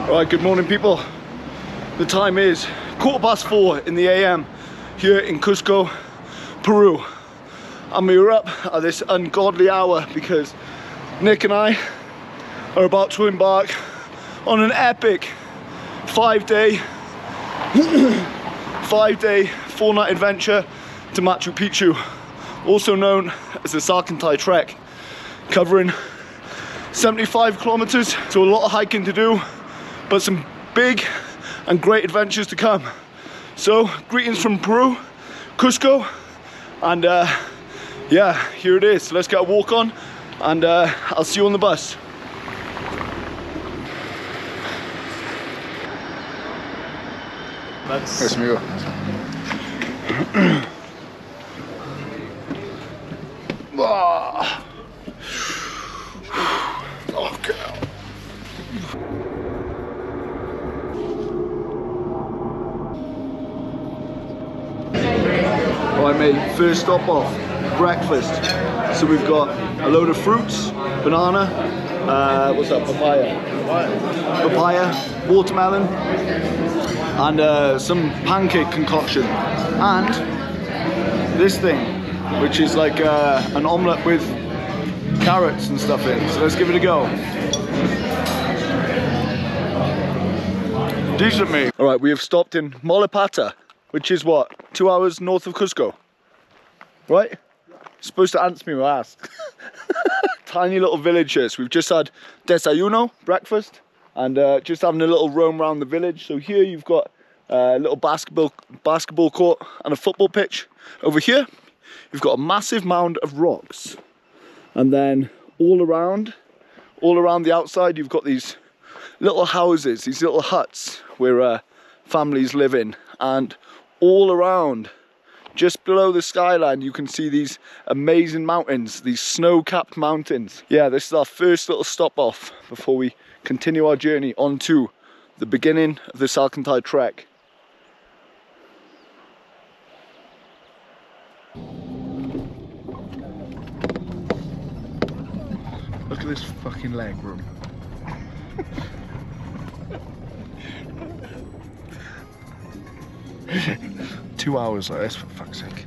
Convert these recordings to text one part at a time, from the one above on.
Alright, good morning people. The time is 4:15 in the AM here in Cuzco, Peru. And we were up at this ungodly hour because Nick and I are about to embark on an epic 5-day, 4-night adventure to Machu Picchu, also known as the Salkantay Trek, covering 75 kilometers, so a lot of hiking to do, but some big and great adventures to come. So greetings from Peru, Cusco, and yeah, here it is. Let's get a walk on, and I'll see you on the bus. Yes, amigo. Okay. Alright mate, first stop off, breakfast. So we've got a load of fruits, banana, what's that, papaya, watermelon, and some pancake concoction. And this thing, which is like an omelette with carrots and stuff in. So let's give it a go. Decent, mate. Alright, we have stopped in Molipata, which is what, 2 hours north of Cusco, right? You're supposed to answer me when I ask. Tiny little villages. We've just had desayuno, breakfast, and just having a little roam around the village. So here you've got a little basketball court and a football pitch. Over here you've got a massive mound of rocks, and then all around the outside you've got these little houses, these little huts where families live in. And all around, just below the skyline, you can see these amazing mountains, these snow-capped mountains. Yeah, this is our first little stop off before we continue our journey on to the beginning of the Salkantay Trek. Look at this fucking leg room. 2 hours like this, for fuck's sake.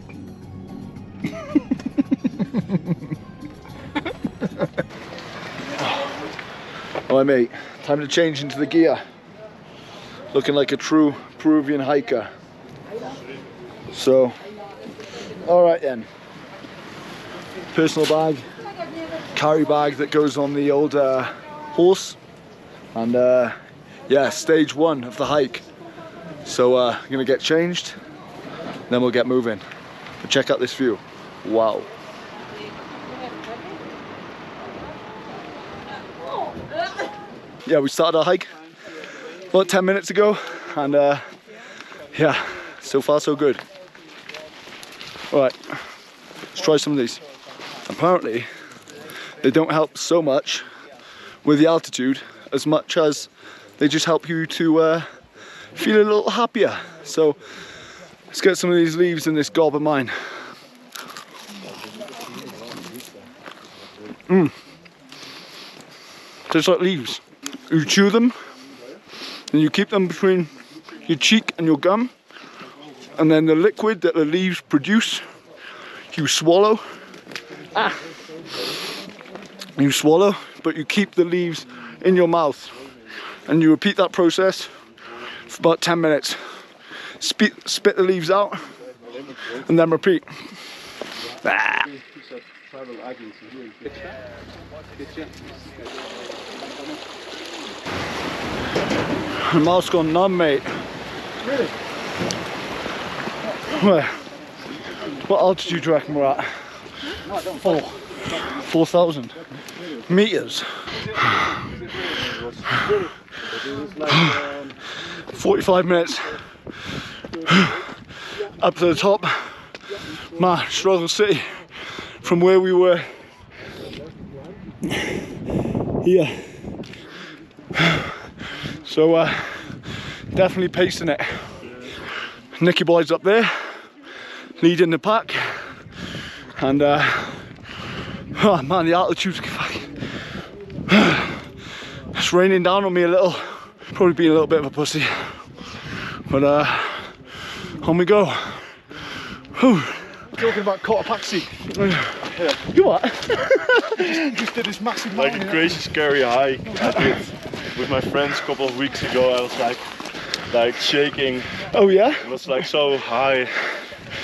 Alright mate, time to change into the gear. Looking like a true Peruvian hiker. So, alright then. Personal bag, carry bag that goes on the old horse. And yeah, stage 1 of the hike. So I'm gonna get changed, then we'll get moving. But check out this view. Wow. Yeah, we started our hike about 10 minutes ago, and yeah, so far so good. All right, let's try some of these. Apparently, they don't help so much with the altitude as much as they just help you to feel a little happier. So let's get some of these leaves in this gob of mine. Tastes like leaves. You chew them and you keep them between your cheek and your gum, and then the liquid that the leaves produce you swallow. You swallow, but you keep the leaves in your mouth, and you repeat that process for about 10 minutes. Spit the leaves out and then repeat. The mouth's gone numb, mate. Really? Where? What altitude do you reckon we're at? 4,000 meters. 45 minutes up to the top. Man, struggle city from where we were here. So definitely pacing it. Nicky Boy's up there leading the pack, and oh man, the altitude's fucking it's raining down on me a little. Probably been a little bit of a pussy, but on we go. Whew. Talking about Cotopaxi. You what? just did this massive mountain. Like a crazy scary hike I did with my friends a couple of weeks ago. I was like shaking. Oh yeah? It was like so high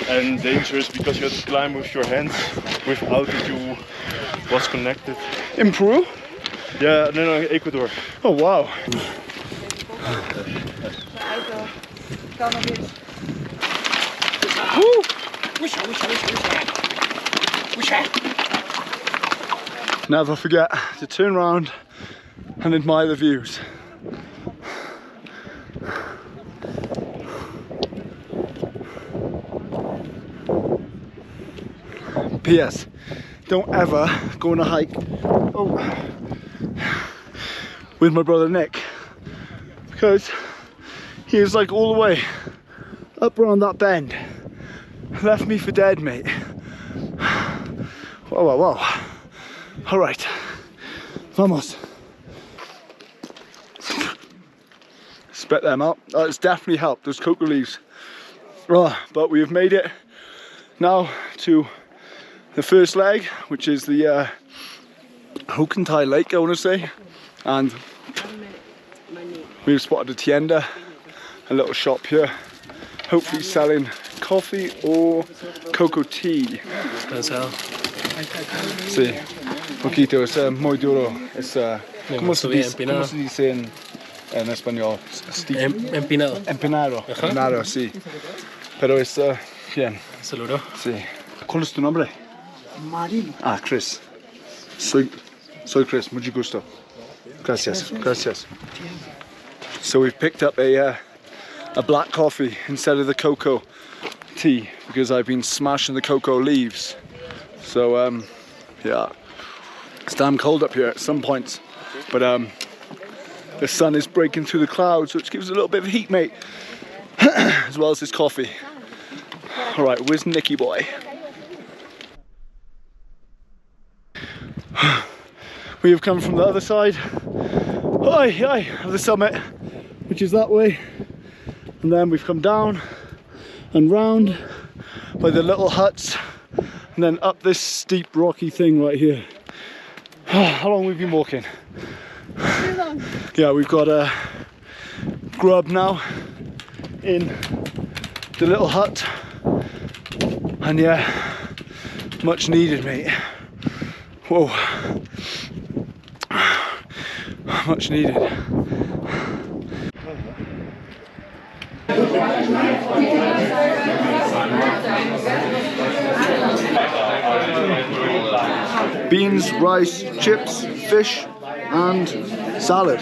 and dangerous because you had to climb with your hands without that you was connected. In Peru? Yeah, no, Ecuador. Oh wow. Woo. Never forget to turn around and admire the views. P.S. Don't ever go on a hike with my brother Nick, because he was like all the way up around that bend. Left me for dead, mate. Whoa, whoa, whoa. All right, vamos. Spit them out. That's definitely helped, those cocoa leaves. Oh, but we have made it now to the first leg, which is the Salkantay Lake, I want to say. And we've spotted a tienda, a little shop here, hopefully selling coffee or cocoa tea. Sí, poquito, es muy duro. Es, ¿cómo se dice en español? Empinado. Empinado, empinado, sí. Pero es bien. Seguro. Sí. ¿Cuál es tu nombre? Marino. Ah, Chris. Soy Chris, mucho gusto. Gracias, gracias. So we've picked up a black coffee instead of the cocoa tea because I've been smashing the cocoa leaves. So yeah, it's damn cold up here at some points, but the sun is breaking through the clouds, which gives a little bit of heat, mate, as well as this coffee. All right, where's Nicky boy? We have come from the other side of the summit, which is that way, and then we've come down and round by the little huts and then up this steep rocky thing right here. How long have we been walking? Too long. Yeah, we've got a grub now in the little hut, and yeah, much needed, mate. Whoa, much needed. Beans, rice, chips, fish, and salad.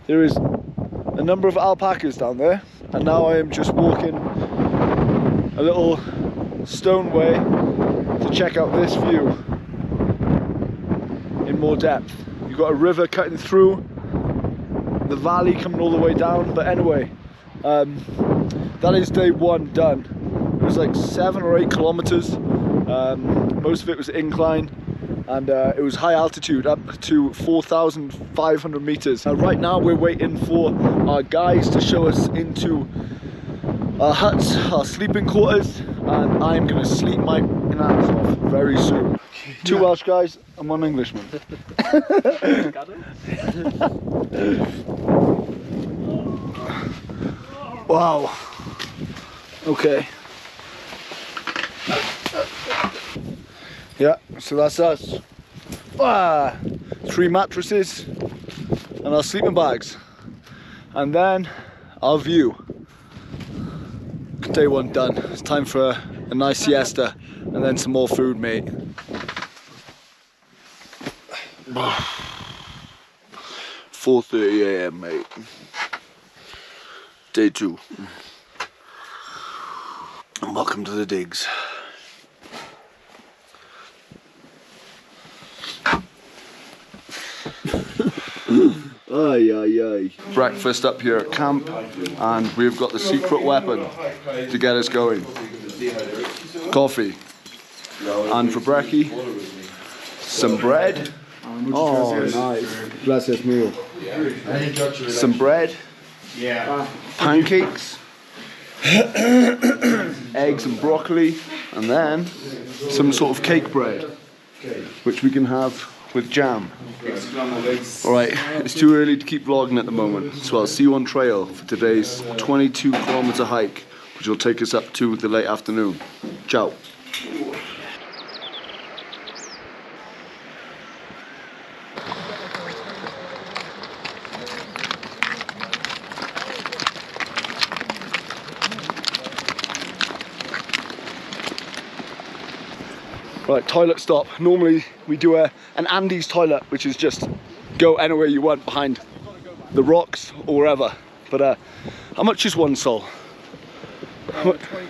There is a number of alpacas down there, and now I am just walking a little stone way to check out this view in more depth. You've got a river cutting through, the valley coming all the way down, but anyway, that is day one done. It was like 7 or 8 kilometers. Most of it was incline, and it was high altitude, up to 4,500 meters. Right now we're waiting for our guys to show us into our huts, our sleeping quarters, and I'm gonna sleep my ass off very soon. 2 Welsh guys and 1 Englishman. Wow. Okay. Yeah, so that's us. 3 mattresses and our sleeping bags, and then our view. Day 1 done. It's time for a nice siesta and then some more food, mate. 4:30 AM, mate. Day 2. And welcome to the digs. Aye, aye, aye. Breakfast up here at camp, and we've got the secret weapon to get us going. Coffee. And for brekkie, some bread. Oh, nice. Gracias mío. Some bread. Yeah. Pancakes. Eggs and broccoli. And then some sort of cake bread, which we can have with jam. Alright, it's too early to keep vlogging at the moment, so I'll see you on trail for today's 22-kilometer hike, which will take us up to the late afternoon. Ciao. Right, toilet stop. Normally we do an Andes toilet, which is just go anywhere you want behind the rocks or wherever. But how much is 1 sol? 20p.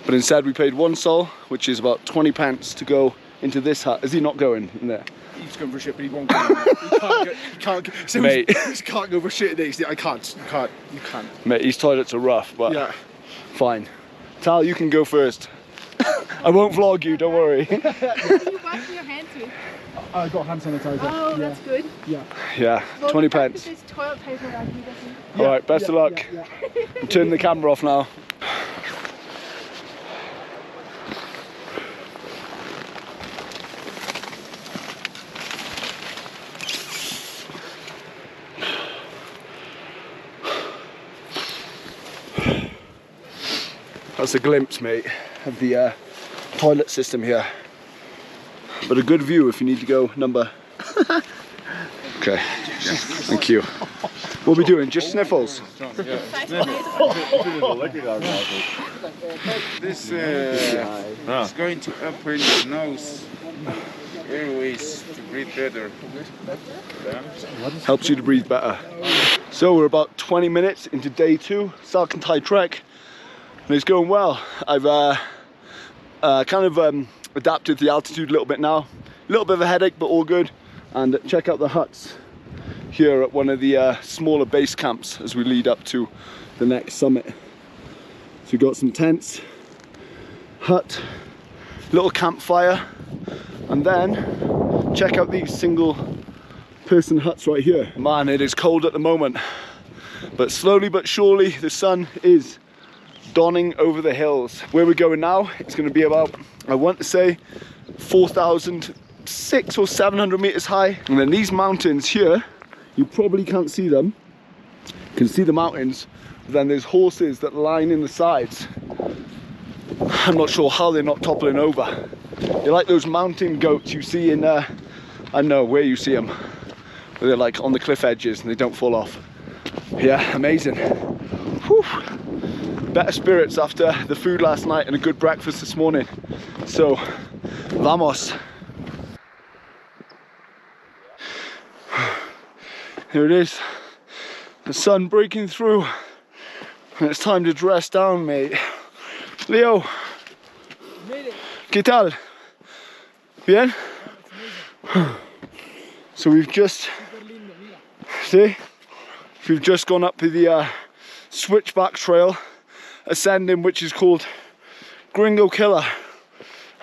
But instead we paid 1 sol, which is about 20 pence to go into this hut. Is he not going in there? He's going for shit, but he won't go. He can't go. Mate. He can't go for shit today. I can't. You can't. Mate, these toilets are rough, but Yeah. fine. Tal, you can go first. I won't vlog you, don't worry. What are you washing your hands with? I got hand sanitizer. Oh, that's good. Yeah. Yeah, Well, 20 the fact pence. that there's toilet paper around here doesn't. Alright, best of luck. Yeah. I'm turning the camera off now. That's a glimpse, mate, of the toilet system here. But a good view if you need to go number. Okay, yeah, thank you. What are we doing? Just sniffles? This is going to open your nose, airways to breathe better. Helps you to breathe better. So we're about 20 minutes into day 2, Salkantay trek, and it's going well. I've kind of adapted to the altitude a little bit now. A little bit of a headache, but all good. And check out the huts here at one of the smaller base camps as we lead up to the next summit. So we've got some tents, hut, little campfire, and then check out these single person huts right here. Man, it is cold at the moment, but slowly but surely the sun is dawning over the hills. Where we're going now, it's going to be about, I want to say, 4,600 or 700 meters high. And then these mountains here, you probably can't see them. You can see the mountains, but then there's horses that line in the sides. I'm not sure how they're not toppling over. They're like those mountain goats you see in, I don't know where you see them. But they're like on the cliff edges and they don't fall off. Yeah, amazing. Whew. Better spirits after the food last night and a good breakfast this morning. So, vamos. Here it is, the sun breaking through, and it's time to dress down, mate. Leo, ¿qué tal? Bien? So we've just gone up to the switchback trail, ascending, which is called Gringo Killer,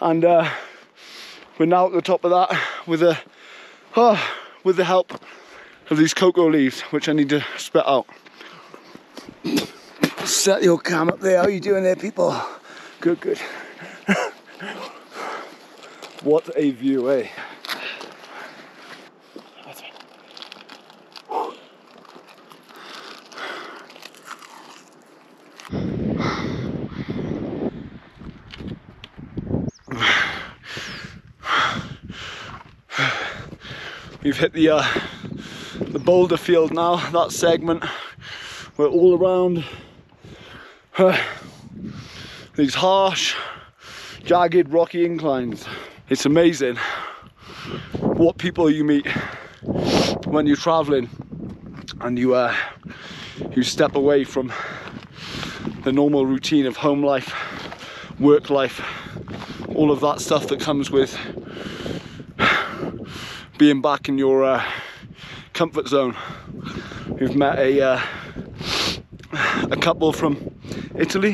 and we're now at the top of that with the help of these cocoa leaves, which I need to spit out. Set your cam up there. How are you doing there, people? Good, good. What a view, eh? We've hit the boulder field now, that segment. We're all around these harsh, jagged, rocky inclines. It's amazing what people you meet when you're traveling and you step away from the normal routine of home life, work life, all of that stuff that comes with being back in your comfort zone. We've met a couple from Italy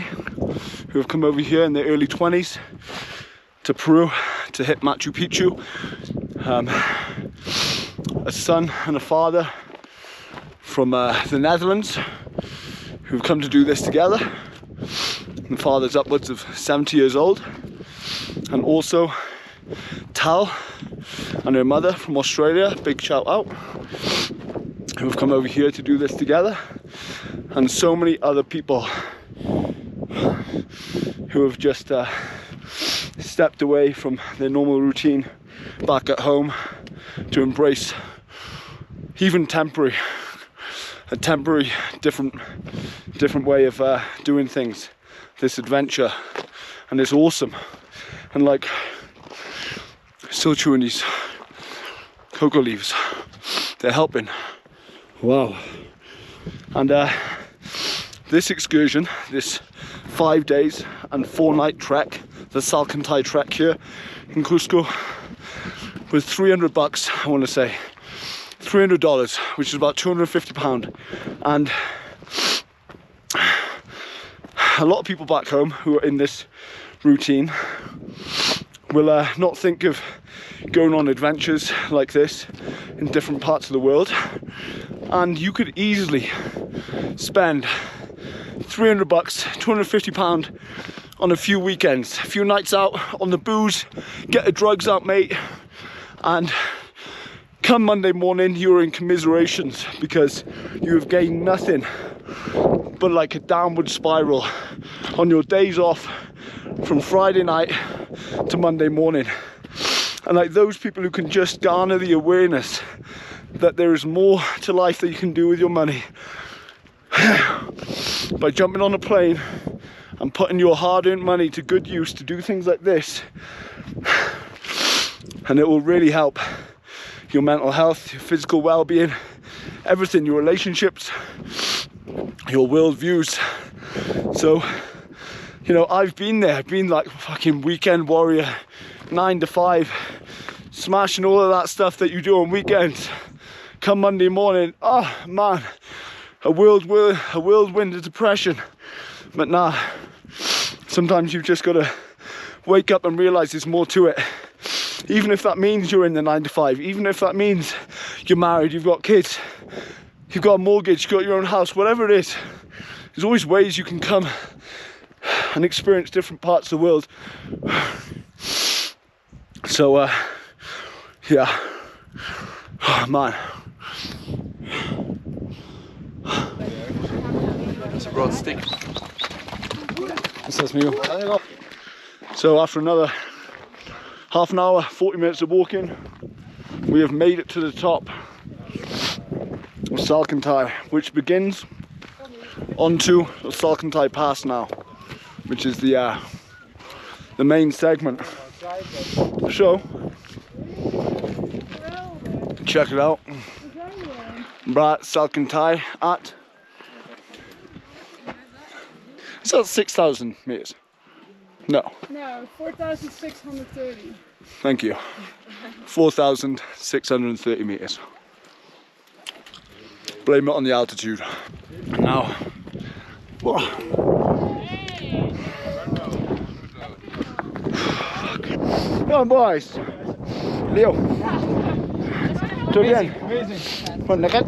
who have come over here in their early 20s to Peru to hit Machu Picchu. a son and a father from the Netherlands who've come to do this together. The father's upwards of 70 years old, and also Tal and her mother from Australia, big shout out, who have come over here to do this together, and so many other people who have just stepped away from their normal routine back at home to embrace even a temporary different way of doing things, this adventure. And it's awesome. And like, still chewing these cocoa leaves, they're helping. Wow. And this excursion, this 5 days and 4 night trek, the Salkantay trek here in Cuzco, was 300 bucks, I want to say. $300, which is about £250. And a lot of people back home who are in this routine will not think of going on adventures like this in different parts of the world. And you could easily spend 300 bucks, £250 on a few weekends, a few nights out on the booze, get the drugs out, mate, and come Monday morning you're in commiserations because you have gained nothing but like a downward spiral on your days off from Friday night to Monday morning. And like those people who can just garner the awareness that there is more to life that you can do with your money by jumping on a plane and putting your hard-earned money to good use to do things like this, and it will really help your mental health, your physical well-being, everything, your relationships, your worldviews. So, you know, I've been there, I've been like fucking weekend warrior, 9 to 5, smashing all of that stuff that you do on weekends. Come Monday morning, oh man, a whirlwind of depression. But nah, sometimes you've just got to wake up and realize there's more to it. Even if that means you're in the 9 to 5, even if that means you're married, you've got kids, you've got a mortgage, you've got your own house, whatever it is, there's always ways you can come and experience different parts of the world. So, yeah, oh, man. It's a broad stick. This is me. So after another half an hour, 40 minutes of walking, we have made it to the top of Salkantay, which begins onto the Salkantay Pass now, which is the main segment. So check it out. We're at Salkantay at, is that 6,000 meters? No. No, 4,630. Thank you. 4,630 meters. Blame it on the altitude. And now, whoa. Come on, boys. Leo. Do it again. Amazing. One naked.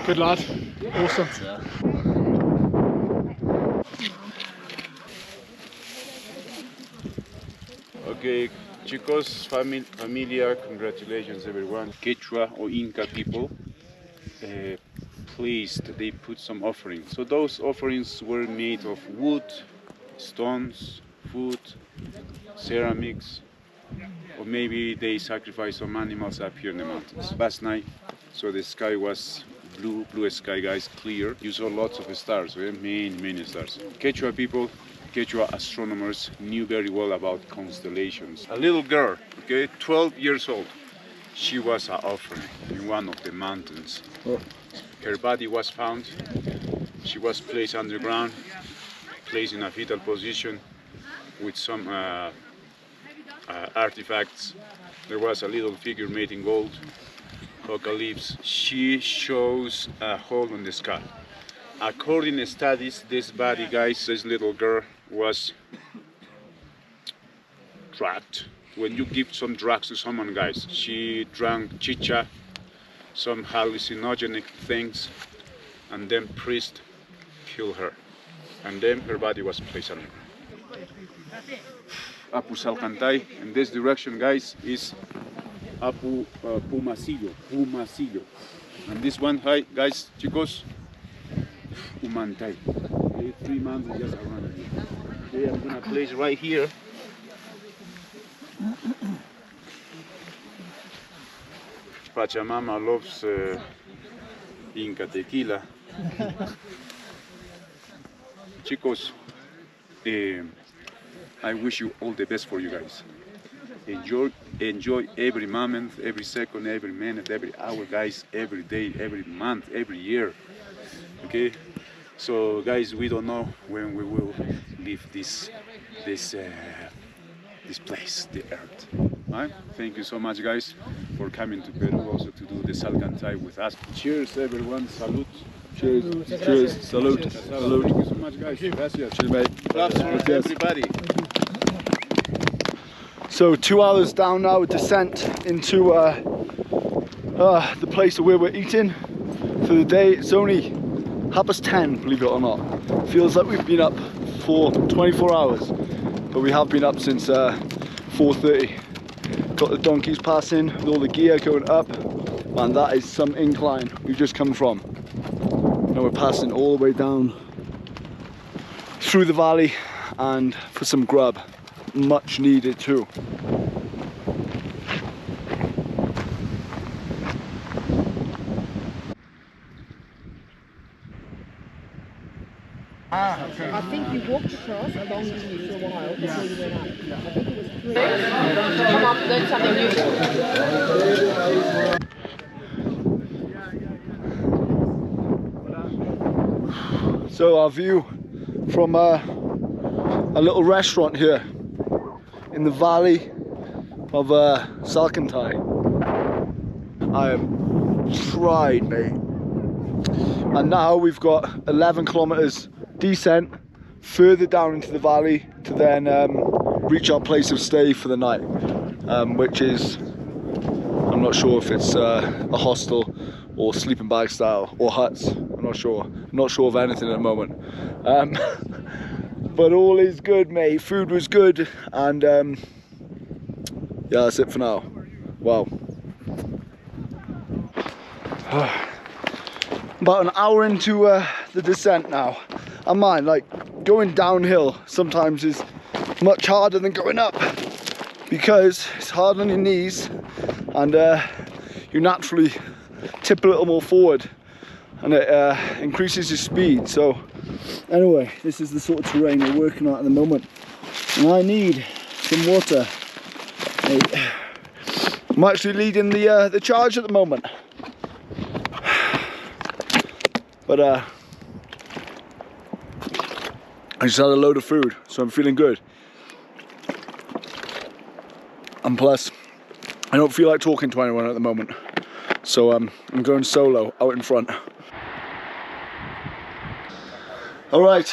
Good lad. Awesome. Okay, chicos, familia, congratulations everyone. Quechua or Inca people placed, they put some offerings. So those offerings were made of wood, stones, food, ceramics, or maybe they sacrificed some animals up here in the mountains. Last night, so the sky was blue sky, guys, clear. You saw lots of stars, many stars. Quechua people, Quechua astronomers knew very well about constellations. A little girl, okay, 12 years old, she was an offering in one of the mountains. Oh. Her body was found, she was placed underground, placed in a fetal position with some artifacts. There was a little figure made in gold, coca leaves. She shows a hole in the skull. According to studies, this body, guys, this little girl was trapped when you give some drugs to someone, guys. She drank chicha, some hallucinogenic things, and then priest killed her, and then her body was placed on her. Apu Salkantay, in this direction, guys, is Apu Pumasillo, and this one, hi guys, chicos, Umantay. Okay, 3 months just around here. Okay, I'm gonna place right here. Pachamama loves Inca tequila. Chicos, I wish you all the best for you guys. Enjoy every moment, every second, every minute, every hour, guys, every day, every month, every year. Okay, so guys, we don't know when we will leave this place, the earth. Right? Thank you so much, guys, for coming to Peru also to do the Salkantay with us. Cheers, everyone. Salud. Cheers. Cheers. Salute. Salute. Thank you so much, guys. Gracias. Cheers, mate. Claps for everybody. So 2 hours down now, descent into the place where we're eating for the day. It's only 10:30, believe it or not. Feels like we've been up for 24 hours, but we have been up since 4:30. Got the donkeys passing with all the gear going up, and that is some incline we've just come from. Now we're passing all the way down through the valley and for some grub, much needed too. I think you walked across along with me for a while before you went up. I think it was 3. Come up, learn something new. So our view from a little restaurant here in the valley of Salkantay. I am tried, mate. And now we've got 11 kilometers descent further down into the valley to then reach our place of stay for the night, which is, I'm not sure if it's a hostel or sleeping bag style or huts. I'm not sure of anything at the moment, but all is good, mate. Food was good, and yeah, that's it for now. Wow. About an hour into the descent now. And man, like, going downhill sometimes is much harder than going up, because it's hard on your knees, and you naturally tip a little more forward, and it increases your speed. So anyway, this is the sort of terrain we're working on at the moment, and I need some water. I'm actually leading the charge at the moment, but I just had a load of food, so I'm feeling good. And plus, I don't feel like talking to anyone at the moment, so I'm going solo out in front. Alright,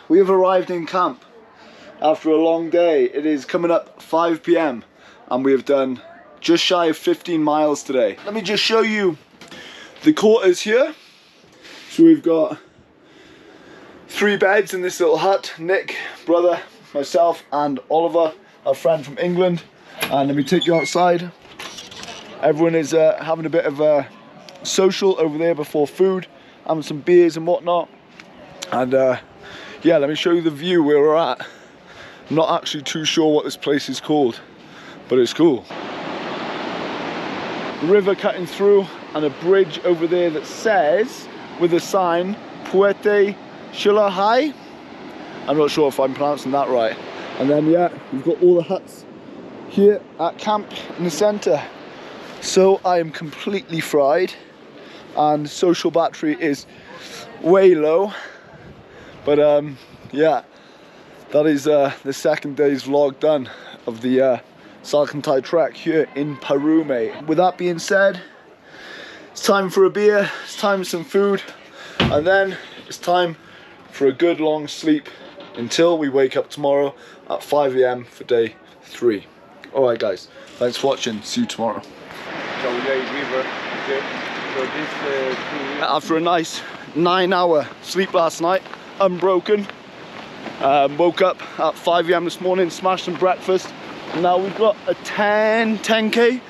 we have arrived in camp after a long day. It is coming up 5 PM and we have done just shy of 15 miles today. Let me just show you the quarters here. So we've got 3 beds in this little hut. Nick, brother, myself and Oliver, our friend from England. And let me take you outside. Everyone is having a bit of a social over there before food, having some beers and whatnot. And yeah, let me show you the view where we're at. I'm not actually too sure what this place is called, but it's cool. The river cutting through, and a bridge over there that says, with a sign, Puete Shilahai. I'm not sure if I'm pronouncing that right. And then yeah, we've got all the huts here at camp in the center. So I am completely fried, and social battery is way low. But yeah, that is the second day's vlog done of the Salkantay trek here in Peru, mate. With that being said, it's time for a beer, it's time for some food, and then it's time for a good long sleep until we wake up tomorrow at 5 AM for day 3. Alright guys, thanks for watching, see you tomorrow. River. Okay. So this After a nice 9-hour sleep last night, unbroken, woke up at 5 AM this morning, smashed some breakfast, and now we've got a 10K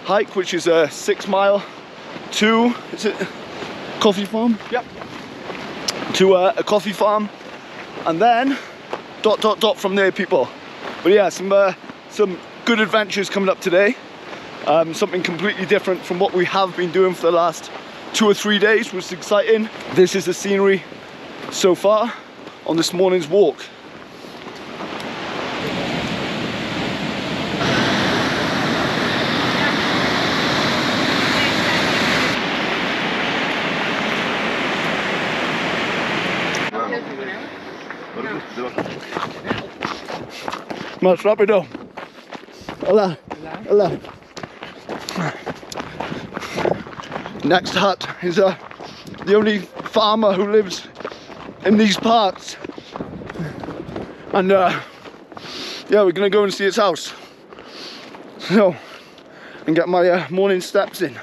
hike, which is a 6 mile to, is it coffee farm? Yep. To a coffee farm, and then dot from there, people. But yeah, some good adventures coming up today. Something completely different from what we have been doing for the last 2 or 3 days, which is exciting. This is the scenery so far on this morning's walk. Más rápido. Hola. Hola. Next hut is the only farmer who lives in these parts, and yeah, we're gonna go and see his house, so, and get my morning steps in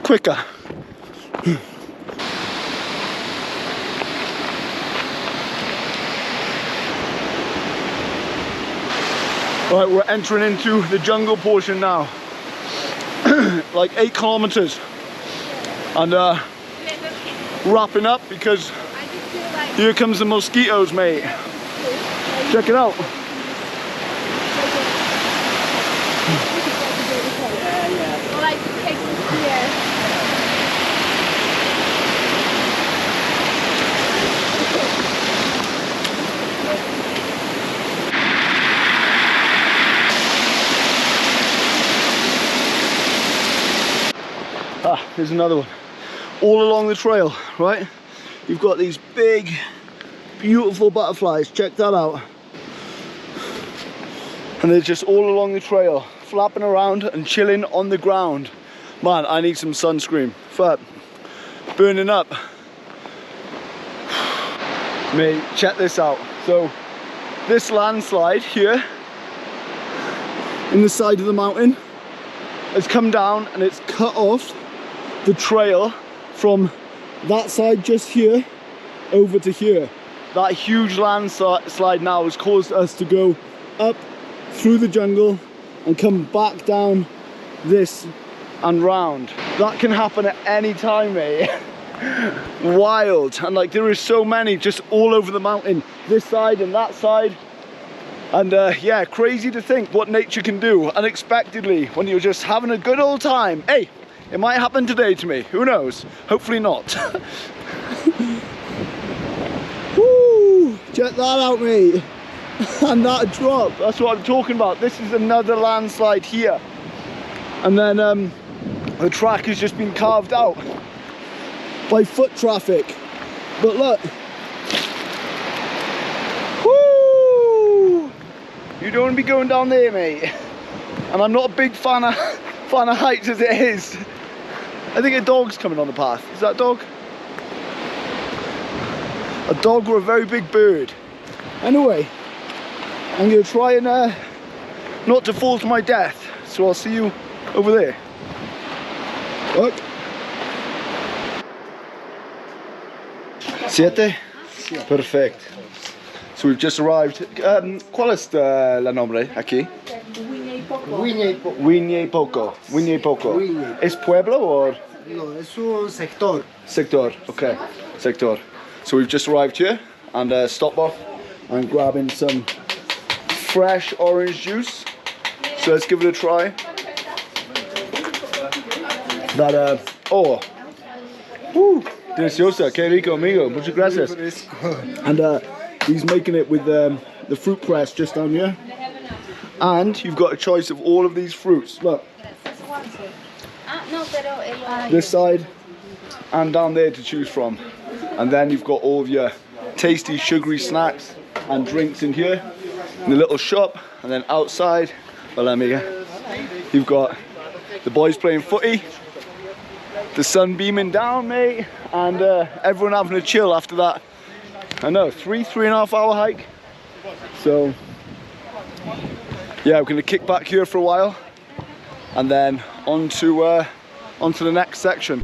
quicker. Right, we're entering into the jungle portion now. Like 8 kilometers. And wrapping up because here comes the mosquitoes, mate. Check it out. Here's another one. All along the trail, right? You've got these big, beautiful butterflies. Check that out. And they're just all along the trail, flapping around and chilling on the ground. Man, I need some sunscreen. But burning up. Mate, check this out. So, this landslide here in the side of the mountain has come down and it's cut off the trail from that side just here over to here. That huge landslide now has caused us to go up through the jungle and come back down this and round. That can happen at any time, mate. Wild. And like there is so many just all over the mountain, this side and that side. And yeah, crazy to think what nature can do unexpectedly when you're just having a good old time. Hey, it might happen today to me, who knows? Hopefully not. Woo! Check that out, mate. And that drop, that's what I'm talking about. This is another landslide here. And then the track has just been carved out by foot traffic. But look. Woo! You don't want to be going down there, mate. And I'm not a big fan of heights as it is. I think a dog's coming on the path. Is that a dog? A dog or a very big bird. Anyway, I'm going to try and not to fall to my death. So I'll see you over there. Look. 7? Perfect. So we've just arrived. ¿Cuál es la nombre aquí? Wiñe Poco. ¿Es pueblo or? No, es un sector. Sector, okay. Sector. So we've just arrived here and stopped off and grabbing some fresh orange juice. So let's give it a try. That, oh. Woo! Deliciosa, que rico, amigo. Muchas gracias. And he's making it with the fruit press just down here. And you've got a choice of all of these fruits. Look. This side and down there to choose from. And then you've got all of your tasty sugary snacks and drinks in here. In the little shop. And then outside, well, amiga, you've got the boys playing footy. The sun beaming down, mate. And everyone having a chill after that. I know, 3.5 hour hike. So yeah, we're gonna kick back here for a while, and then on to the next section.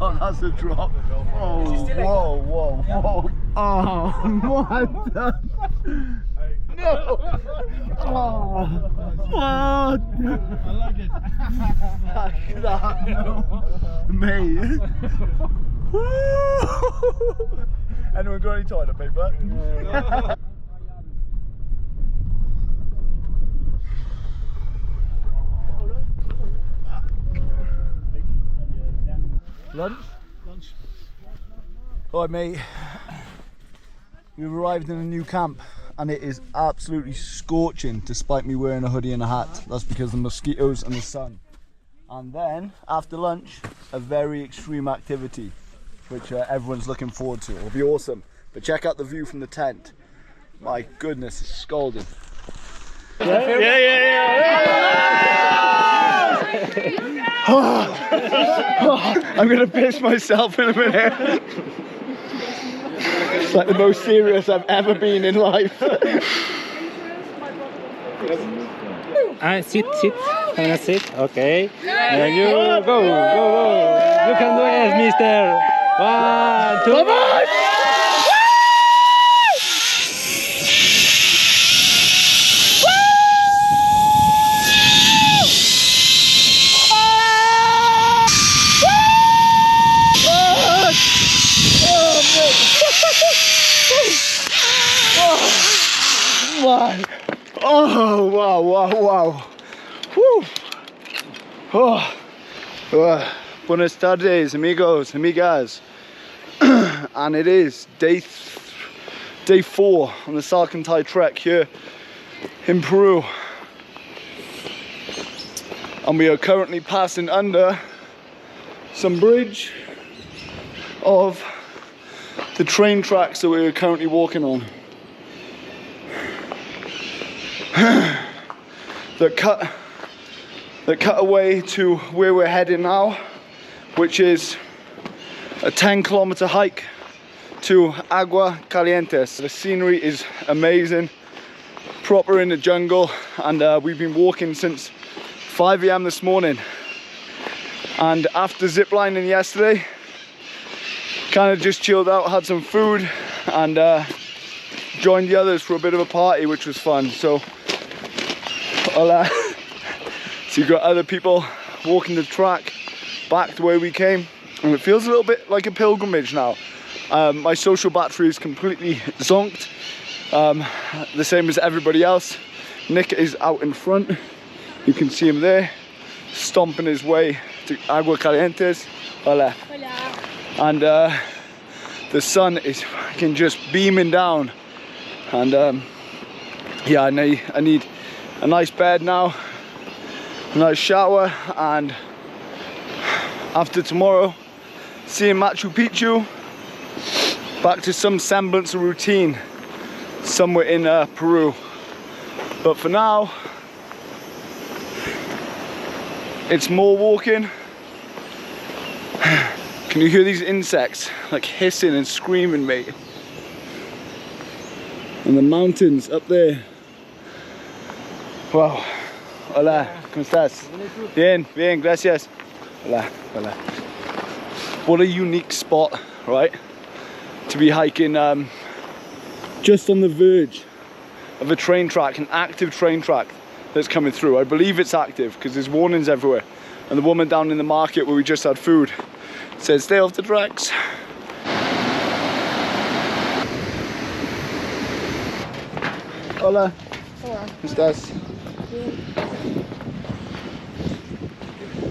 Oh, that's a drop. Oh, whoa, whoa, whoa. Oh, what the? No! Oh, what? I like it. Fuck that, no. Mate. Anyone got any toilet paper? Lunch? Alright mate, we've arrived in a new camp and it is absolutely scorching despite me wearing a hoodie and a hat. That's because of the mosquitoes and the sun. And then, after lunch, a very extreme activity which everyone's looking forward to. It'll be awesome. But check out the view from the tent. My goodness, it's scalding. I'm gonna piss myself in a minute. It's like the most serious I've ever been in life. Sit. Can I sit? Okay. There you go. You can do it, mister. 1, 2. Come on! Oh, wow. Woo. Oh. Buenas tardes, amigos, amigas. And it is day 4 on the Salkantay trek here in Peru. And we are currently passing under some bridge of the train tracks that we are currently walking on. that cut away to where we're heading now, which is a 10-kilometer hike to Aguas Calientes. The scenery is amazing, proper in the jungle, and we've been walking since 5 AM this morning. And after ziplining yesterday, kind of just chilled out, had some food, and joined the others for a bit of a party, which was fun. So you've got other people walking the track back to where we came, and it feels a little bit like a pilgrimage now. My social battery is completely zonked, the same as everybody else. Nick is out in front, you can see him there, stomping his way to Aguas Calientes. Hola. And the sun is fucking just beaming down, and yeah, I need a nice bed now, a nice shower, and after tomorrow seeing Machu Picchu, back to some semblance of routine somewhere in Peru. But for now, it's more walking. Can you hear these insects like hissing and screaming, mate? And the mountains up there. Wow. Hola, ¿cómo estás? Bien, gracias. Hola. What a unique spot, right? To be hiking just on the verge of a train track, an active train track that's coming through. I believe it's active because there's warnings everywhere. And the woman down in the market where we just had food says, stay off the tracks. Hola. Hola. ¿Cómo estás?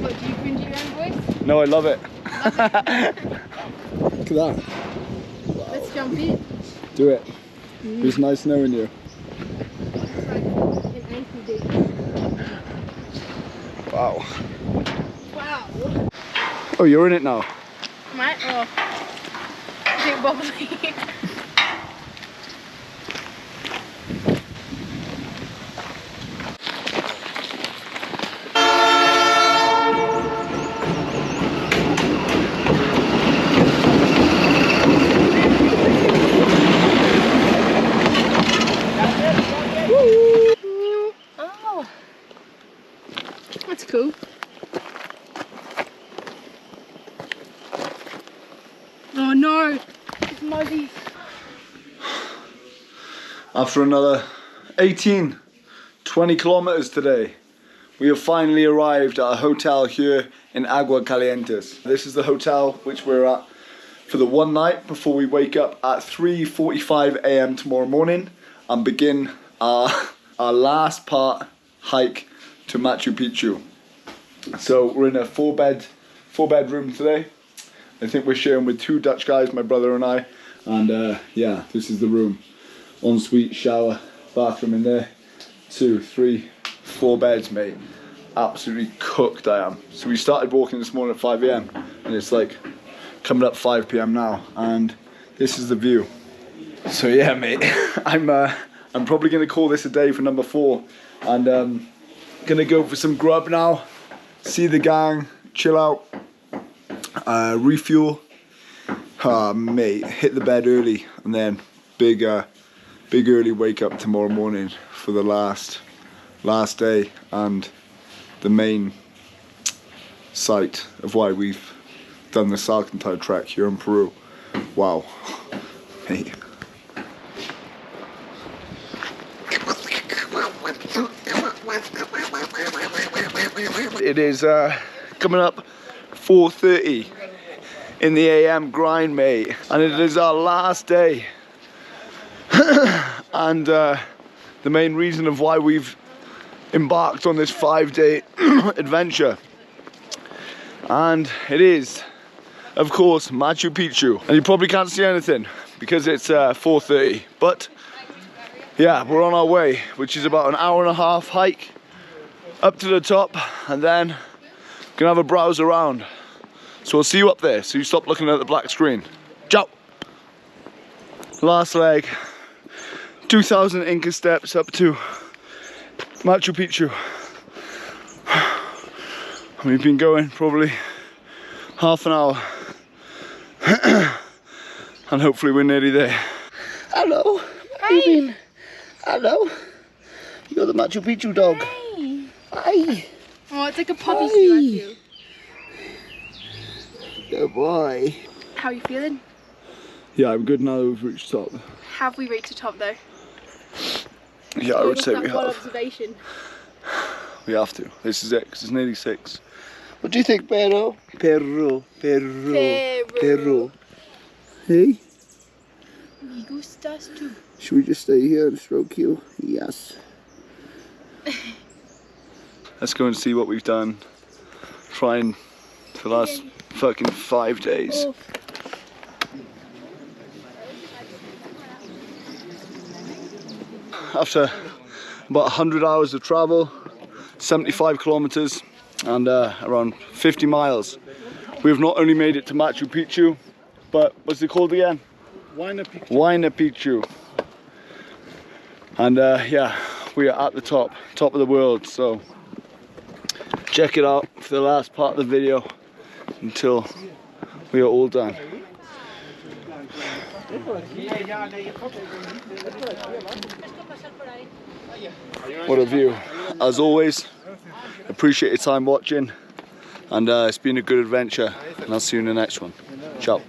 What, do you cringe your own voice? No, I love it. Look at that. Let's jump in. Do it. It was nice knowing you. It's like an ankle deep. Wow. Wow. Oh, you're in it now. Mate, oh. Is it wobbly? Ozzy. After another 18, 20 kilometers today, we have finally arrived at a hotel here in Aguas Calientes. This is the hotel which we're at for the one night before we wake up at 3:45 a.m. tomorrow morning and begin our last part hike to Machu Picchu. So we're in a four bedroom today. I think we're sharing with two Dutch guys, my brother and I. And yeah, this is the room. Ensuite, shower, bathroom in there. 2, 3, 4 beds, mate. Absolutely cooked I am. So we started walking this morning at 5 a.m. and it's like coming up 5 p.m. now, and this is the view. So yeah, mate, I'm probably gonna call this a day for number 4, and gonna go for some grub now, see the gang, chill out, refuel. Mate, hit the bed early, and then big early wake up tomorrow morning for the last day and the main site of why we've done the Salkantay trek here in Peru. Wow. Hey. It is coming up 4:30 in the AM grind, mate, and it is our last day. And the main reason of why we've embarked on this 5-day adventure, and it is, of course, Machu Picchu. And you probably can't see anything because it's 4:30, but yeah, we're on our way, which is about an hour and a half hike up to the top, and then gonna have a browse around. So I'll see you up there, so you stop looking at the black screen. Ciao! Last leg, 2,000 Inca steps up to Machu Picchu. We've been going probably half an hour, and hopefully we're nearly there. Hello, how you been? Hello, you're the Machu Picchu dog. Hi. Hi. Oh, it's like a puppy to you. Good boy. How are you feeling? Yeah, I'm good now that we've reached the top. Have we reached the top though? Yeah, I would say we One have. observation. We have to. This is it, because it's nearly 6. What do you think, Peru? Peru. Hey? Me gustas tú. Should we just stay here and stroke you? Yes. Let's go and see what we've done. Trying for the last fucking 5 days. Oh. After about 100 hours of travel, 75 kilometers and around 50 miles, we've not only made it to Machu Picchu, but what's it called again? Huayna Picchu. And yeah, we are at the top of the world, so check it out for the last part of the video until we are all done. What a view. As always, appreciate your time watching, and it's been a good adventure, and I'll see you in the next one. Ciao.